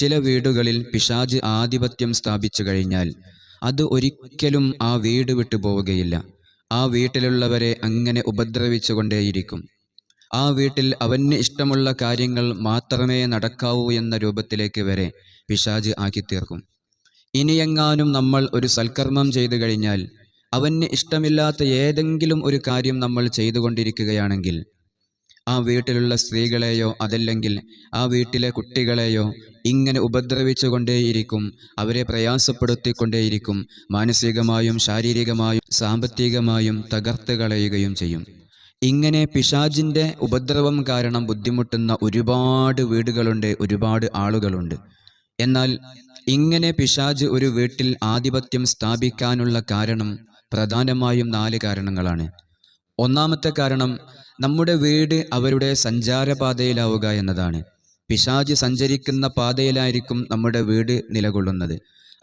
ചില വീടുകളിൽ പിശാച് ആധിപത്യം സ്ഥാപിച്ചു കഴിഞ്ഞാൽ അത് ഒരിക്കലും ആ വീട് വിട്ടു പോവുകയില്ല. ആ വീട്ടിലുള്ളവരെ അങ്ങനെ ഉപദ്രവിച്ചു കൊണ്ടേയിരിക്കും. ആ വീട്ടിൽ അവന് ഇഷ്ടമുള്ള കാര്യങ്ങൾ മാത്രമേ നടക്കാവൂ എന്ന രൂപത്തിലേക്ക് വരെ പിശാച് ആക്കിത്തീർക്കും. ഇനിയെങ്ങാനും നമ്മൾ ഒരു സൽക്കർമ്മം ചെയ്തു കഴിഞ്ഞാൽ അവന് ഇഷ്ടമില്ലാത്ത ഏതെങ്കിലും ഒരു കാര്യം നമ്മൾ ചെയ്തുകൊണ്ടിരിക്കുകയാണെങ്കിൽ ആ വീട്ടിലുള്ള സ്ത്രീകളെയോ അതല്ലെങ്കിൽ ആ വീട്ടിലെ കുട്ടികളെയോ ഇങ്ങനെ ഉപദ്രവിച്ചു കൊണ്ടേയിരിക്കും, അവരെ പ്രയാസപ്പെടുത്തിക്കൊണ്ടേയിരിക്കും, മാനസികമായും ശാരീരികമായും സാമ്പത്തികമായും തകർത്ത് കളയുകയും ചെയ്യും. ഇങ്ങനെ പിശാചിൻ്റെ ഉപദ്രവം കാരണം ബുദ്ധിമുട്ടുന്ന ഒരുപാട് വീടുകളുണ്ട്, ഒരുപാട് ആളുകളുണ്ട്. എന്നാൽ ഇങ്ങനെ പിശാച് ഒരു വീട്ടിൽ ആധിപത്യം സ്ഥാപിക്കാനുള്ള കാരണം പ്രധാനമായും 4 കാരണങ്ങളാണ്. ഒന്നാമത്തെ കാരണം നമ്മുടെ വീട് അവരുടെ സഞ്ചാരപാതയിലാവുക എന്നതാണ്. പിശാച് സഞ്ചരിക്കുന്ന പാതയിലായിരിക്കും നമ്മുടെ വീട് നിലകൊള്ളുന്നത്.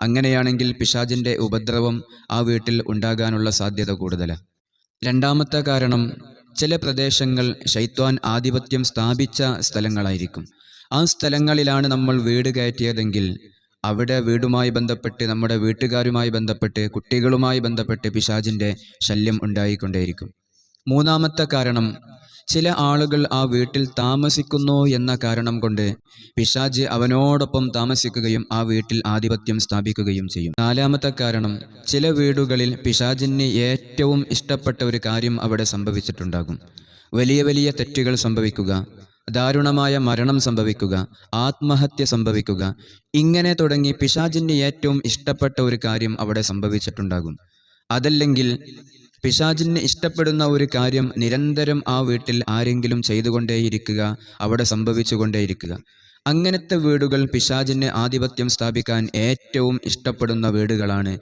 അങ്ങനെയാണെങ്കിൽ പിശാചിൻ്റെ ഉപദ്രവം ആ വീട്ടിൽ ഉണ്ടാകാനുള്ള സാധ്യത കൂടുതലാണ്. രണ്ടാമത്തെ കാരണം ചില പ്രദേശങ്ങൾ ശൈത്വാൻ ആധിപത്യം സ്ഥാപിച്ച സ്ഥലങ്ങളായിരിക്കും. ആ സ്ഥലങ്ങളിലാണ് നമ്മൾ വീട് കയറ്റിയതെങ്കിൽ അവിടെ വീടുമായി ബന്ധപ്പെട്ട് നമ്മുടെ വീട്ടുകാരുമായി ബന്ധപ്പെട്ട് കുട്ടികളുമായി ബന്ധപ്പെട്ട് പിശാചിൻ്റെ ശല്യം ഉണ്ടായിക്കൊണ്ടേയിരിക്കും. മൂന്നാമത്തെ കാരണം ചില ആളുകൾ ആ വീട്ടിൽ താമസിക്കുന്നു എന്ന കാരണം കൊണ്ട് പിശാച് അവനോടൊപ്പം താമസിക്കുകയും ആ വീട്ടിൽ ആധിപത്യം സ്ഥാപിക്കുകയും ചെയ്യും. നാലാമത്തെ കാരണം ചില വീടുകളിൽ പിശാചിന് ഏറ്റവും ഇഷ്ടപ്പെട്ട ഒരു കാര്യം അവിടെ സംഭവിച്ചിട്ടുണ്ടാകും. വലിയ വലിയ തെറ്റുകൾ സംഭവിക്കുക, ദാരുണമായ മരണം സംഭവിക്കുക, ആത്മഹത്യ സംഭവിക്കുക, ഇങ്ങനെ തുടങ്ങി പിശാചിന് ഏറ്റവും ഇഷ്ടപ്പെട്ട ഒരു കാര്യം അവിടെ സംഭവിച്ചിട്ടുണ്ടാകും. അതല്ലെങ്കിൽ പിശാചിന് ഇഷ്ടപ്പെടുന്ന ഒരു കാര്യം നിരന്തരം ആ വീട്ടിൽ ആരെങ്കിലും ചെയ്തുകൊണ്ടേയിരിക്കുക, അവിടെ സംഭവിച്ചുകൊണ്ടേയിരിക്കുക. അങ്ങനത്തെ വീടുകൾ പിശാചിന് ആധിപത്യം സ്ഥാപിക്കാൻ ഏറ്റവും ഇഷ്ടപ്പെടുന്ന വീടുകളാണ്.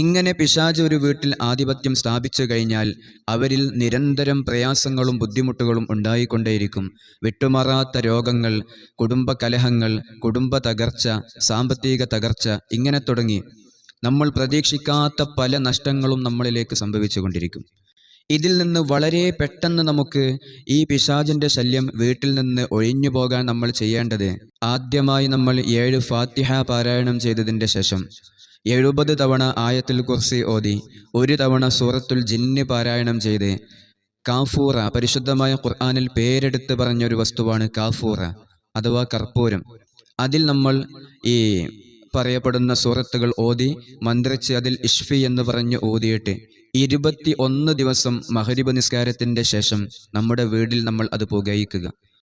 ഇങ്ങനെ പിശാച് ഒരു വീട്ടിൽ ആധിപത്യം സ്ഥാപിച്ചു കഴിഞ്ഞാൽ അവരിൽ നിരന്തരം പ്രയാസങ്ങളും ബുദ്ധിമുട്ടുകളും ഉണ്ടായിക്കൊണ്ടേയിരിക്കും. വിട്ടുമാറാത്ത രോഗങ്ങൾ, കുടുംബ കലഹങ്ങൾ, കുടുംബ തകർച്ച, സാമ്പത്തിക തകർച്ച, ഇങ്ങനെ തുടങ്ങി നമ്മൾ പ്രതീക്ഷിക്കാത്ത പല നഷ്ടങ്ങളും നമ്മളിലേക്ക് സംഭവിച്ചു കൊണ്ടിരിക്കും. ഇതിൽ നിന്ന് വളരെ പെട്ടെന്ന് നമുക്ക് ഈ പിശാചിൻ്റെ ശല്യം വീട്ടിൽ നിന്ന് ഒഴിഞ്ഞു പോകാൻ നമ്മൾ ചെയ്യേണ്ടത്, ആദ്യമായി നമ്മൾ 7 ഫാത്തിഹ പാരായണം ചെയ്തതിൻ്റെ ശേഷം 70 തവണ ആയത്തുൽ കുർസി ഓതി 1 തവണ സൂറത്തുൽ ജിന്ന് പാരായണം ചെയ്ത് കാഫൂറ, പരിശുദ്ധമായ ഖുർആനിൽ പേരെടുത്ത് പറഞ്ഞൊരു വസ്തുവാണ് കാഫൂറ അഥവാ കർപ്പൂരം. അതിൽ നമ്മൾ ഈ പറയപ്പെടുന്ന സൂറത്തുകൾ ഓതി മന്ത്രിച്ച് അതിൽ ഇഷ്ഫി എന്ന് പറഞ്ഞ് ഓതിയിട്ട് 21 ദിവസം മഗ്രിബ് നിസ്കാരത്തിൻ്റെ ശേഷം നമ്മുടെ വീട്ടിൽ നമ്മൾ അത് പുകയിക്കുക.